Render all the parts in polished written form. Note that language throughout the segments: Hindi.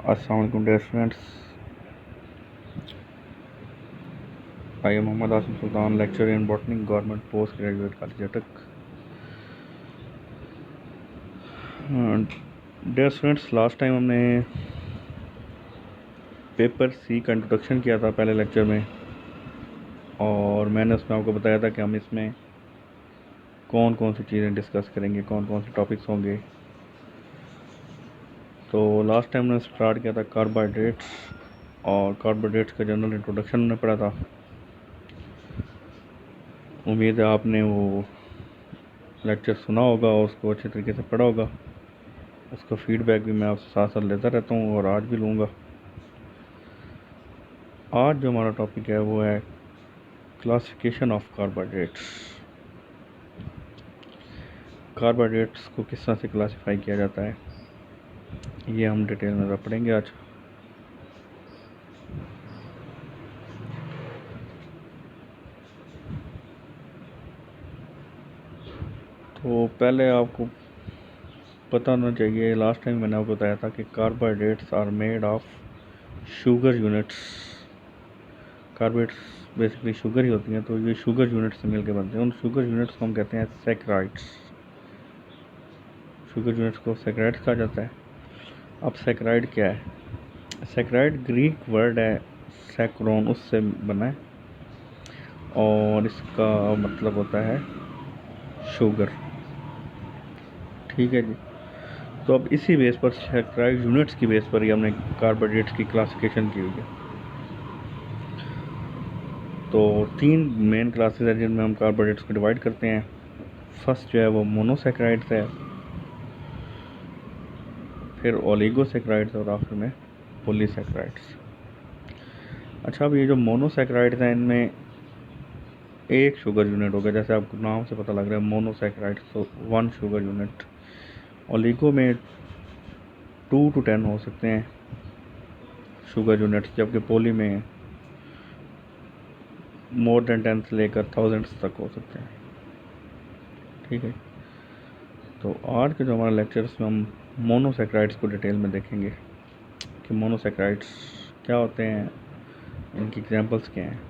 अस्सलाम वालेकुम dear students, I am Mohammad Asim Sultan, lecture in botany, government post graduate college Attock. Dear students, last time हमने पेपर सी का इंट्रोडक्शन किया था पहले लेक्चर में, और मैंने उसमें आपको बताया था कि हम इसमें कौन कौन सी चीज़ें डिस्कस करेंगे, कौन कौन से टॉपिक्स होंगे। तो लास्ट टाइम हमने स्टार्ट किया था कार्बोहाइड्रेट्स, और कार्बोहाइड्रेट्स का जनरल इंट्रोडक्शन हमने पढ़ा था। उम्मीद है आपने वो लेक्चर सुना होगा और उसको अच्छे तरीके से पढ़ा होगा। उसका फीडबैक भी मैं आपसे साथ साथ लेता रहता हूँ और आज भी लूँगा। आज जो हमारा टॉपिक है वो है क्लासिफिकेशन ऑफ कार्बोहाइड्रेट्स। कार्बोहाइड्रेट्स को किस तरह से क्लासिफाई किया जाता है, ये हम डिटेल में पढ़ेंगे आज। तो पहले आपको पता होना चाहिए, लास्ट टाइम मैंने आपको बताया था कि carbohydrates are made of sugar units. Carbohydrates basically sugar ही होती हैं, तो ये शुगर यूनिट से मिलकर बनते हैं। उन शुगर यूनिट्स को हम कहते हैं सैकराइड्स। शुगर यूनिट्स को सैकराइड्स कहा जाता है। अब सैकराइड क्या है? सैकराइड ग्रीक वर्ड है सैक्रोन, उससे बना है और इसका मतलब होता है शुगर। ठीक है जी। तो अब इसी बेस पर, सैकराइड यूनिट्स की बेस पर ही हमने कार्बोहाइड्रेट्स की क्लासिफिकेशन की हुई है। तो 3 मेन क्लासेस हैं जिनमें हम कार्बोहाइड्रेट्स को डिवाइड करते हैं। फर्स्ट जो है वो मोनोसैकराइड्स है, फिर ओलिगोसैकराइड्स और आखिर में पॉलीसैकराइड्स। अच्छा, अब ये जो मोनोसैकराइड्स हैं इनमें एक शुगर यूनिट होगा, जैसे आपको नाम से पता लग रहा है मोनोसैकराइड्स, तो 1 शुगर यूनिट। ओलिगो में 2 to 10 हो सकते हैं शुगर यूनिट्स, जबकि पोली में मोर देन 10 से लेकर थाउजेंड्स तक हो सकते हैं। ठीक है। तो आज के जो हमारा लेक्चर, इसमें हम मोनोसैकराइड्स को डिटेल में देखेंगे कि मोनोसैकराइड्स क्या होते हैं, इनकी एग्जांपल्स क्या हैं,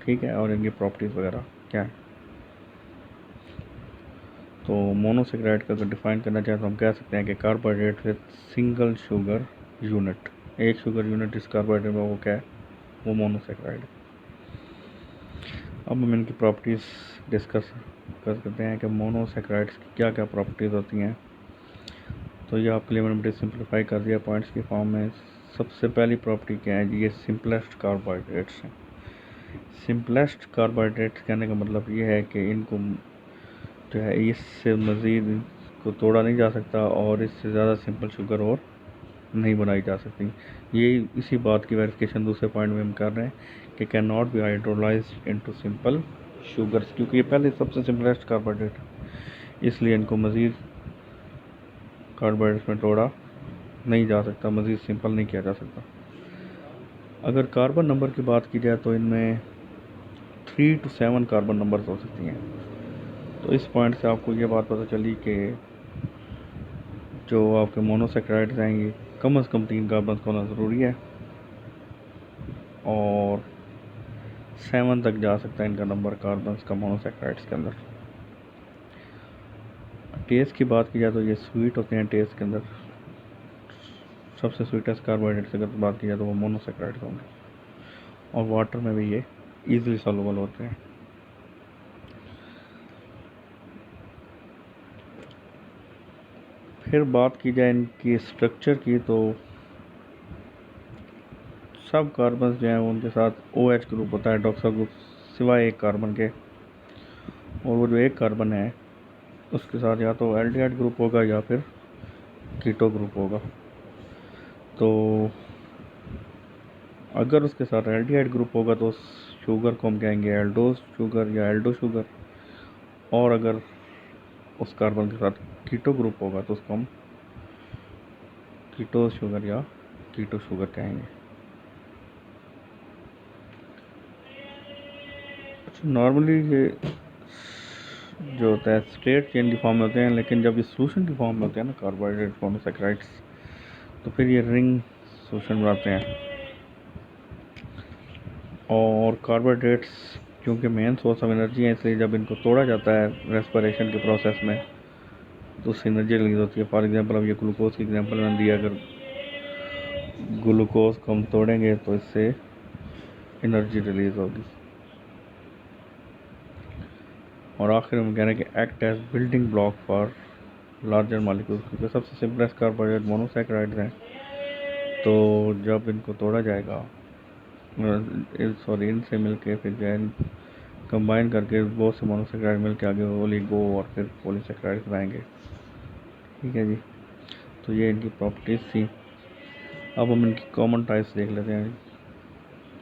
ठीक है, और इनकी प्रॉपर्टीज़ वगैरह क्या है। तो मोनोसैकराइड का अगर डिफाइन करना चाहें तो हम कह सकते हैं कि carbohydrate with single sugar unit. एक शुगर यूनिट इस कार्बोहाइड्रेट में, वो क्या है? वो मोनोसैकराइड है। अब हम इनकी प्रॉपर्टीज़ डिस्कस कर सकते हैं कि मोनोसैकराइड्स की क्या क्या प्रॉपर्टीज़ होती हैं। तो ये आपके लिए मैंने बड़ी सिंप्लीफाई कर दिया पॉइंट्स की फॉर्म में। सबसे पहली प्रॉपर्टी क्या है जी? ये सिंपलेस्ट कार्बोहाइड्रेट्स हैं। सिंपलेस्ट कार्बोहाइड्रेट्स कहने का मतलब ये है कि इनको जो है इससे मज़ीद को तोड़ा नहीं जा सकता और इससे ज़्यादा सिंपल शुगर और नहीं बनाई जा सकती। ये इसी बात की वेरिफिकेशन दूसरे पॉइंट में हम कर रहे हैं कि can not be hydrolysed into simple sugars, क्योंकि ये पहले सबसे सिंपलेस्ट कार्बोहाइड्रेट है, इसलिए इनको मज़ीद कार्बोहाइड्रेट्स में तोड़ा नहीं जा सकता, मज़ीद सिंपल नहीं किया जा सकता। अगर कार्बन नंबर की बात की जाए तो इनमें 3 to 7 कार्बन नंबर्स हो सकती हैं। तो इस पॉइंट से आपको ये बात पता चली कि जो आपके मोनोसैकराइड्स हैं ये कम से कम 3 कार्बन होना ज़रूरी है, और 7 तक जा सकता है इनका नंबर कार्बन का मोनोसैकराइड्स के अंदर। टेस्ट की बात की जाए तो ये स्वीट होते हैं टेस्ट के अंदर। सबसे स्वीटेस्ट कार्बोहाइड्रेट्स अगर बात की जाए तो वो मोनोसैकराइड्स होंगे, और वाटर में भी ये ईजिली सॉल्युबल होते हैं। फिर बात की जाए इनकी स्ट्रक्चर की, तो सब कार्बन जो हैं उनके साथ OH ग्रुप होता है, डॉक्सा ग्रुप, सिवाय एक कार्बन के। और वो जो एक कार्बन है उसके साथ या तो एल्डिहाइड ग्रुप होगा या फिर कीटो ग्रुप होगा। तो अगर उसके साथ एल्डिहाइड ग्रुप होगा तो उस शुगर को हम कहेंगे एल्डोज शुगर या एल्डो शुगर, और अगर उस कार्बन के साथ कीटो ग्रुप होगा तो उसको हम कीटो शुगर या कीटो शुगर कहेंगे। नॉर्मली ये जो होता है स्ट्रेट चेन की फॉर्म में होते हैं, लेकिन जब ये सोल्यूशन की फॉर्म में होते हैं ना कार्बोहाइड्रेट मोनोसैकराइड्स, तो फिर ये रिंग सोल्यूशन बनाते हैं। और कार्बोहाइड्रेट्स क्योंकि मेन सोर्स ऑफ एनर्जी है, इसलिए जब इनको तोड़ा जाता है रेस्पिरेशन के प्रोसेस में तो उससे एनर्जी रिलीज होती है। फॉर एग्जांपल अब ये ग्लूकोज की एग्जांपल मैंने दिया, अगर ग्लूकोज को हम तोड़ेंगे तो इससे एनर्जी रिलीज होगी। और आखिर में कहने कि act as building block for larger molecules, क्योंकि सबसे सिंपलेस्ट कार्बोहाइड्रेट मोनोसैकेराइड्स हैं, तो जब इनको तोड़ा जाएगा इनसे मिलके फिर जो है कंबाइन करके बहुत से मोनोसैकेराइड मिलके आगे ओलिगो और फिर पॉलीसैकेराइड्स बनाएंगे। ठीक है जी, तो ये इनकी प्रॉपर्टीज़ थी। अब हम इनकी कॉमन टाइप्स देख लेते हैं।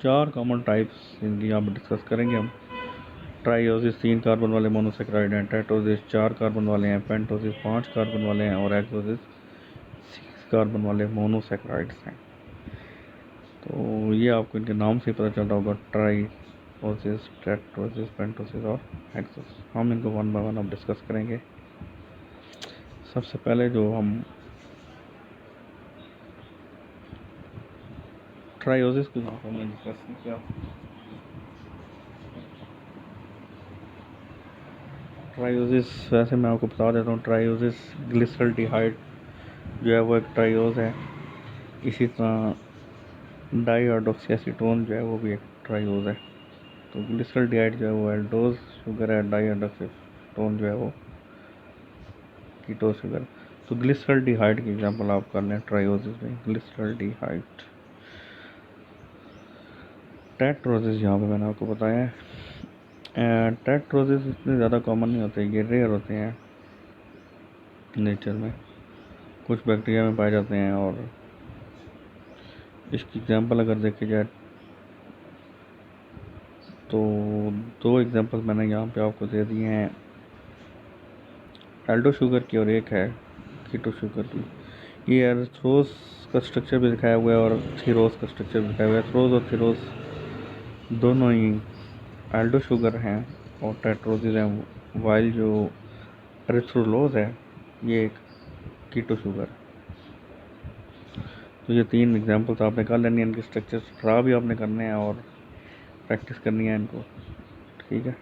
4 कॉमन टाइप्स इनकी यहाँ पर डिस्कस करेंगे हम। ट्राइओसिस 3 कार्बन वाले मोनोसैकेराइड हैं, टेट्रोसिस 4 कार्बन वाले हैं, पेंटोसिस 5 कार्बन वाले हैं और एक्सोसिस 6 कार्बन वाले मोनोसैकेराइड्स हैं। तो ये आपको इनके नाम से पता चलता होगा, ट्राइओसिस, टेट्रोसिस, पेंटोसिस और एक्सोसिस। हम इनको वन बाय वन अब डिस्कस करेंगे। सबसे पहले जो हम ट्राइओसिस को यहाँ पर हमने डिस्कस किया। ट्राइओसिस वैसे मैं आपको बता देता हूँ, ट्राइओसिस ग्लिसरल्डिहाइड जो है वो एक ट्राइओज है। इसी तरह डाईऑक्सी एसीटोन जो है वो भी एक ट्राइओज है। तो ग्लिसरल्डिहाइड जो है वो एल्डोज शुगर है, डाईऑक्सी एसीटोन जो है वो कीटोज शुगर। तो ग्लिसरल्डिहाइड की एग्जांपल आप कर लें ट्राइओसिस में, ग्लिसरल्डिहाइड। टेट्रोसिस यहाँ पे मैंने आपको बताया है। टेट्रोसिस इतने ज़्यादा कॉमन नहीं होते, ये रेयर होते हैं नेचर में, कुछ बैक्टीरिया में पाए जाते हैं। और इसकी एग्जांपल अगर देखी जाए तो 2 एग्जांपल मैंने यहाँ पे आपको दे दिए हैं, एल्डो शुगर की और एक है कीटो शुगर की। ये एर्थ्रोज का स्ट्रक्चर भी दिखाया हुआ है और थीरोज का स्ट्रक्चर भी दिखाया हुआ है। थ्रोज और थीरोज दोनों ही एल्डो शुगर हैं और टेट्रोसिस हैं, वाइल जो एरिथ्रोलोज है ये एक कीटो शुगर। तो ये 3 एग्जांपल्स आपने कर लेनी है, इनके स्ट्रक्चर ड्रा भी आपने करने हैं और प्रैक्टिस करनी है इनको। ठीक है,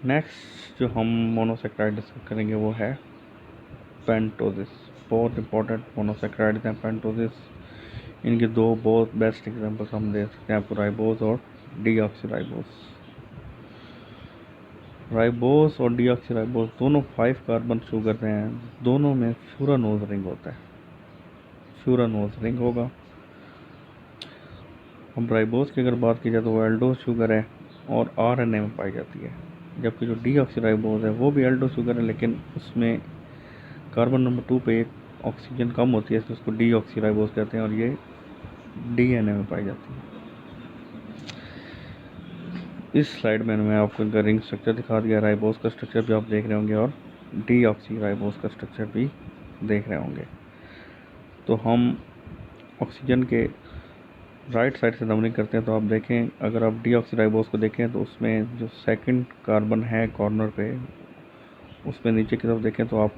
नेक्स्ट जो हम मोनोसैकेराइड डिस्कस करेंगे वो है पेंटोसिस। बहुत इंपॉर्टेंट मोनोसैकेराइड्स हैं पेंटोसिस। इनके 2 बहुत बेस्ट एग्जांपल्स हम दे सकते हैं आपको, राइबोस और डीऑक्सीराइबोस। राइबोस और डीऑक्सीराइबोस दोनों 5 कार्बन शुगर हैं, दोनों में फ्यूरानोज रिंग होता है, फ्यूरानोज रिंग होगा। हम राइबोस की अगर बात की जाए तो वो एल्डोज शुगर है और आरएनए में पाई जाती है, जबकि जो डीऑक्सीराइबोस है वो भी एल्डोज शुगर है, लेकिन उसमें कार्बन नंबर 2 पे एक ऑक्सीजन कम होती है, इसलिए उसको डीऑक्सीराइबोस कहते हैं और ये डीएनए में पाई जाती है। इस स्लाइड में मैं आपको इनका रिंग स्ट्रक्चर दिखा दिया, राइबोस का स्ट्रक्चर भी आप देख रहे होंगे और डीऑक्सीराइबोस का स्ट्रक्चर भी देख रहे होंगे। तो हम ऑक्सीजन के राइट साइड से नंबरिंग करते हैं, तो आप देखें, अगर आप डीऑक्सीराइबोस को देखें तो उसमें जो सेकंड कार्बन है कॉर्नर पे, उसमें नीचे की तरफ देखें तो आप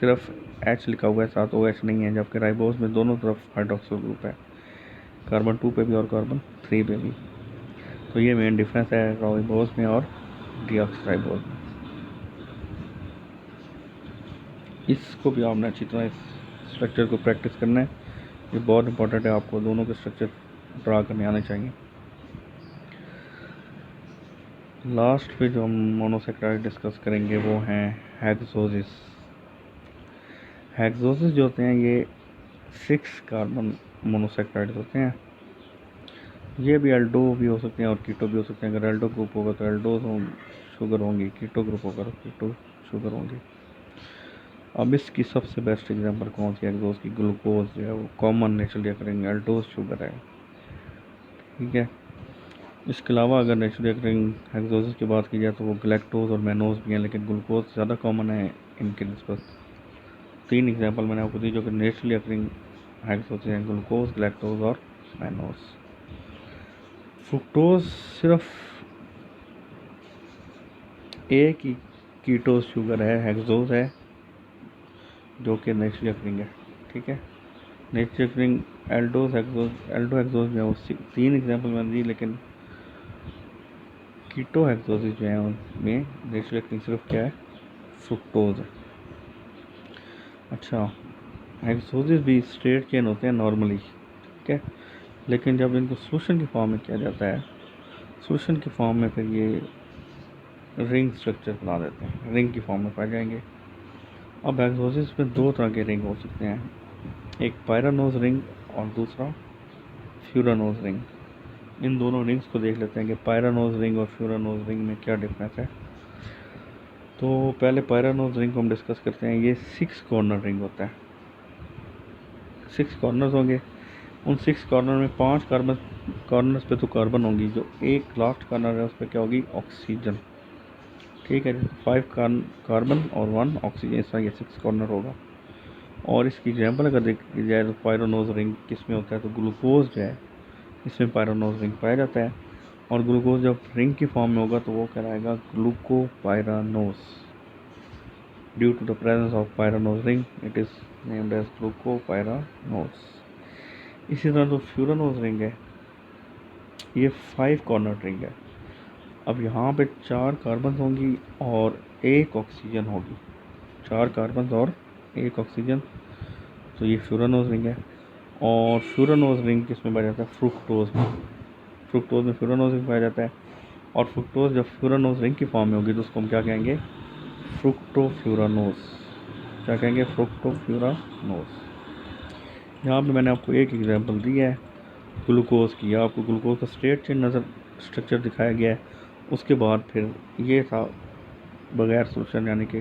सिर्फ एच लिखा हुआ है, साथ ओ एच नहीं है, जबकि राइबोस में दोनों तरफ हाइड्रोक्सिल ग्रुप है, कार्बन 2 पे भी और कार्बन 3 पे भी। तो ये मेन डिफरेंस है राइबोस में और डीऑक्सीराइबोस में। इसको भी आपने अच्छी तरह इस स्ट्रक्चर को प्रैक्टिस करना है, ये बहुत इंपॉर्टेंट है, आपको दोनों के स्ट्रक्चर ड्रा करने आने चाहिए। लास्ट पे जो हम मोनोसैकेराइड डिस्कस करेंगे वो हैं हेक्सोसिस। हेक्सोसिस जो होते हैं ये 6 कार्बन मोनोसैकेराइड होते हैं। ये भी एल्डो भी हो सकते हैं और कीटो भी हो सकते हैं। अगर एल्डो ग्रुप होगा तो एल्डोज शुगर होंगी, कीटो ग्रुप होगा तो कीटो शुगर होंगी। अब इसकी सबसे बेस्ट एग्जांपल कौन सी है हेक्सोस की? ग्लूकोज जो है वो common naturally occurring aldose sugar है। ठीक है, इसके अलावा अगर नेचुरली अकरिंग हेक्सोसिस की बात की जाए तो वो गैलेक्टोज और मैनोज भी हैं, लेकिन ग्लूकोज ज़्यादा कॉमन है इनके निस्बत। 3 एग्जांपल मैंने आपको दी जो कि नेचुरली अकरिंग हेक्सोसिस हैं, ग्लूकोज, गैलेक्टोज और मैनोज। फ्रुक्टोज सिर्फ एक ही कीटोज शुगर है, हेक्सोज है, जो कि नेचुरली अकरिंग है। ठीक है, नेचुरल रिंग एल्डोज एल्डो एक्सोज जो है वो 3 एग्जाम्पल मैंने दी, लेकिन कीटो हेक्सोसिस जो है उनमें नेचुरल रिंग सिर्फ क्या है, फ्रुक्टोज है। अच्छा, हेक्सोसिस भी स्ट्रेट चेन होते हैं नॉर्मली, ठीक है, लेकिन जब इनको सोल्यूशन की फॉर्म में किया जाता है, सोल्यूशन की फॉर्म में फिर ये रिंग स्ट्रक्चर बना देते हैं, रिंग की फॉर्म में पाए जाएंगे। अब हेक्सोसिस में 2 तरह के रिंग हो सकते हैं, एक पायरानोज रिंग और दूसरा फ्यूरानोज रिंग। इन दोनों रिंग्स को देख लेते हैं कि पायरानोज रिंग और फ्यूरानोज रिंग में क्या डिफरेंस है। तो पहले पायरानोज रिंग को हम डिस्कस करते हैं। ये 6 कॉर्नर रिंग होता है, 6 कॉर्नर्स होंगे। उन 6 कॉर्नर में 5 कॉर्नर्स पे तो कार्बन होंगी, जो एक लास्ट कॉर्नर है उस पर क्या होगी, ऑक्सीजन, ठीक है। 5 कार्बन और 1 ऑक्सीजन, ऐसा ये 6 कॉर्नर होगा। और इसकी एग्जाम्पल अगर देखी जाए तो पायरानोज रिंग किस में होता है, तो ग्लूकोज जो है इसमें पायरानोज रिंग पाया जाता है। और ग्लूकोज जब रिंग की फॉर्म में होगा तो वो कहलाएगा glucopyranose. Due to the presence of pyranose ring it is named as glucopyranose. इसी तरह जो फ्यूरानोज रिंग है ये 5 कॉर्नर रिंग है। अब यहाँ पे 4 कार्बन होंगी और 1 ऑक्सीजन होगी, 4 कार्बन और 1 ऑक्सीजन, तो ये फ्यूरानोज रिंग है। और फ्यूरानोज रिंग किस में पाया जाता है, फ्रुक्टोज में। फ्रुक्टोज में फ्यूरानोज रिंग पाया जाता है। और फ्रुक्टोज जब फ्यूरानोज रिंग की फॉर्म में होगी तो उसको हम क्या कहेंगे, फ्रुक्टोफ्यूरानोज। क्या कहेंगे, फ्रुक्टोफ्यूरानोज। यहाँ पे मैंने आपको एक एग्जांपल दिया है ग्लूकोज की, आपको ग्लूकोज का स्ट्रेट चेन नज़र स्ट्रक्चर दिखाया गया है। उसके बाद फिर ये था बगैर सोल्यूशन, यानी कि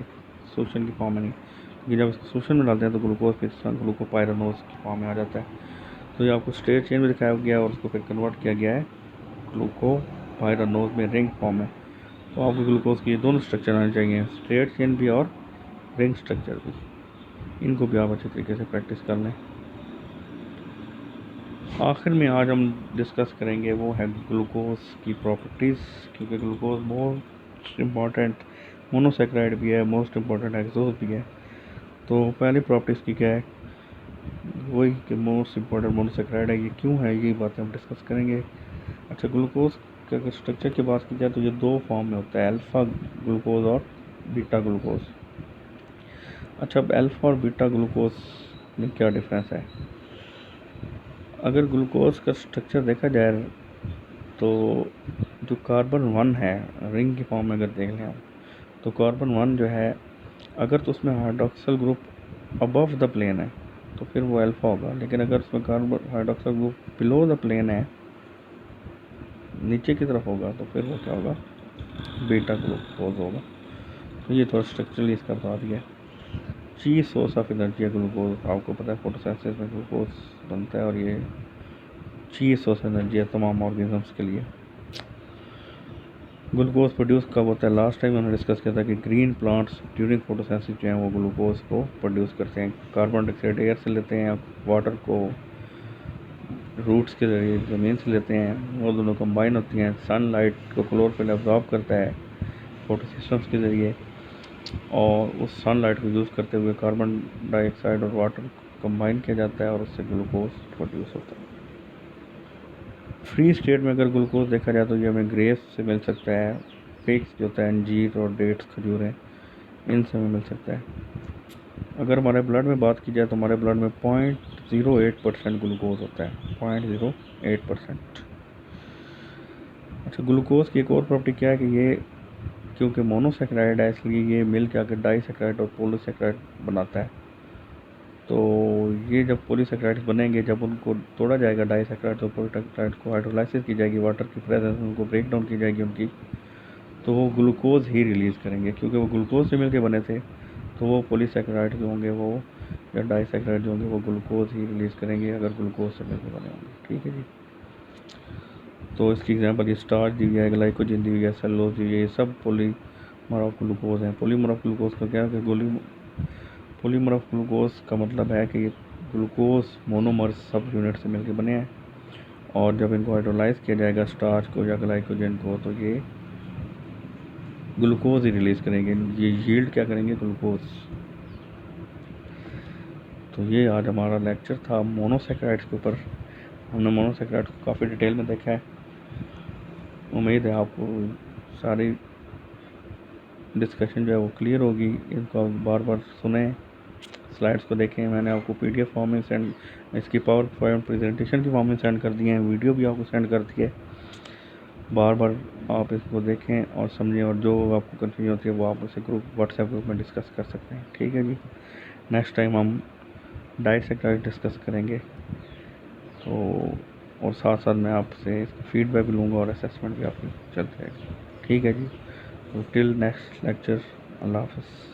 सोल्यूशन की फॉर्म में नहीं, क्योंकि जब इसको सोल्यूशन में डालते हैं तो ग्लूकोज फिर ग्लूकोपायरानोज की फॉर्म में आ जाता है। तो ये आपको स्ट्रेट चेन में दिखाया गया है और उसको फिर कन्वर्ट किया गया है ग्लूकोपायरानोज में रिंग फॉर्म में। तो आपको ग्लूकोज की ये दोनों स्ट्रक्चर आने चाहिए, स्ट्रेट चेन भी और रिंग स्ट्रक्चर भी। इनको भी आप अच्छे तरीके से प्रैक्टिस कर लें। आखिर में आज हम डिस्कस करेंगे वो है ग्लूकोज की प्रॉपर्टीज़, क्योंकि ग्लूकोज मोस्ट इम्पॉर्टेंट मोनोसेक्राइड भी है, मोस्ट इम्पॉर्टेंट एक्सोज भी है। तो पहली प्रॉपर्टीज़ की क्या है, वही कि मोस्ट इम्पॉर्टेंट मोनोसेक्राइड है, ये क्यों है, ये बातें हम डिस्कस करेंगे। अच्छा, ग्लूकोज के अगर स्ट्रक्चर की बात की जाए तो ये 2 फॉर्म में होता है, अल्फ़ा ग्लूकोज और बीटा ग्लूकोज। अच्छा, अब अल्फ़ा और बीटा ग्लूकोज में क्या डिफरेंस है। अगर ग्लूकोज का स्ट्रक्चर देखा जाए तो जो कार्बन 1 है रिंग की फॉर्म में अगर देख लें हम, तो कार्बन 1 जो है अगर तो उसमें hydroxyl group above the plane है तो फिर वो अल्फ़ा होगा, लेकिन अगर उसमें carbon hydroxyl group below the plane है, नीचे की तरफ होगा, तो फिर वो क्या होगा, बीटा ग्लूकोज होगा। तो ये थोड़ा स्ट्रक्चरली इसका बता दिया। चीज़ सोर्स ऑफ एनर्जी है ग्लूकोज, आपको पता है फोटोसिंथेसिस में ग्लूकोज बनता है और ये चीज़ सोर्स एनर्जी है तमाम ऑर्गेनिजम्स के लिए। ग्लूकोज प्रोड्यूस कब होता है, लास्ट टाइम हमने डिस्कस किया था कि ग्रीन प्लांट्स ड्यूरिंग फोटोसिंथेसिस जो है वो ग्लूकोज को प्रोड्यूस करते हैं। कार्बन डाइऑक्साइड एयर से लेते हैं, वाटर को रूट्स के जरिए ज़मीन से लेते हैं, वो दोनों कंबाइन होती हैं। सनलाइट को क्लोरोफिल एब्जॉर्ब करता है फोटो सिस्टम्स के ज़रिए, और उस सनलाइट को यूज़ करते हुए कार्बन डाइऑक्साइड और वाटर कंबाइन किया जाता है और उससे ग्लूकोज प्रोड्यूस होता है। फ्री स्टेट में अगर ग्लूकोज देखा जाए तो ये हमें ग्रेप्स से मिल सकता है, फिग्स जो होता है, अंजीर और डेट्स खजूरें, इनसे हमें मिल सकता है। अगर हमारे ब्लड में बात की जाए तो हमारे ब्लड में 0.08% ग्लूकोज होता है, 0.08%। अच्छा, ग्लूकोज की एक और प्रॉपर्टी क्या है कि ये क्योंकि मोनोसेक्राइड है इसलिए ये मिल के आकर डाईसेक्राइड और पॉलीसेक्राइड बनाता है। तो ये जब पॉलीसेक्राइड्स बनेंगे, जब उनको तोड़ा जाएगा डाईसेक्राइड और पॉलीसेक्राइड को हाइड्रोलाइसिस की जाएगी, वाटर की प्रेजेंस में उनको ब्रेक डाउन की जाएगी उनकी, तो वो ग्लूकोज ही रिलीज़ करेंगे। क्योंकि वो ग्लूकोज से मिलके बने थे तो वो पॉलीसेक्राइड जो होंगे वो या डाईसेक्राइड जो होंगे वो ग्लूकोज ही रिलीज़ करेंगे अगर ग्लूकोज से मिलके बने होंगे, ठीक है जी। तो इसकी एग्जांपल ये स्टार्च दी हुई है, ग्लाइकोजन दी हुई है, सेलुलोज दी हुई है, ये सब पॉलीमर ऑफ ग्लूकोज हैं। पॉलीमर ऑफ ग्लूकोज का क्या है कि पॉलीमर ऑफ ग्लूकोज का मतलब है कि ग्लूकोज मोनोमर्स सब यूनिट से मिलकर बने हैं, और जब इनको हाइड्रोलाइज किया जाएगा स्टार्च को या ग्लाइकोजन को तो ये ग्लूकोज ही रिलीज़ करेंगे, ये यील्ड क्या करेंगे, ग्लूकोज। तो ये आज हमारा लेक्चर था मोनोसेक्राइड्स के ऊपर। हमने मोनोसेक्राइड्स को काफ़ी डिटेल में देखा है। उम्मीद है आपको सारी डिस्कशन जो है वो क्लियर होगी। इनको बार बार सुने, स्लाइड्स को देखें। मैंने आपको PDF फॉर्म में सेंड, इसकी पावर पॉइंट प्रेजेंटेशन की फॉर्म में सेंड कर दिए हैं, वीडियो भी आपको सेंड कर दी है। बार बार आप इसको देखें और समझें, और जो आपको कन्फ्यूजन होती है वो आप उसे व्हाट्सएप ग्रुप में डिस्कस कर सकते हैं। ठीक है जी। नेक्स्ट टाइम हम डाइसेक्राइड डिस्कस करेंगे, तो और साथ साथ मैं आपसे इसका फीडबैक भी लूँगा और असेसमेंट भी आपकी चल जाएगी। ठीक है जी। तो टिल नेक्स्ट लेक्चर, अल्लाह हाफ़िज़।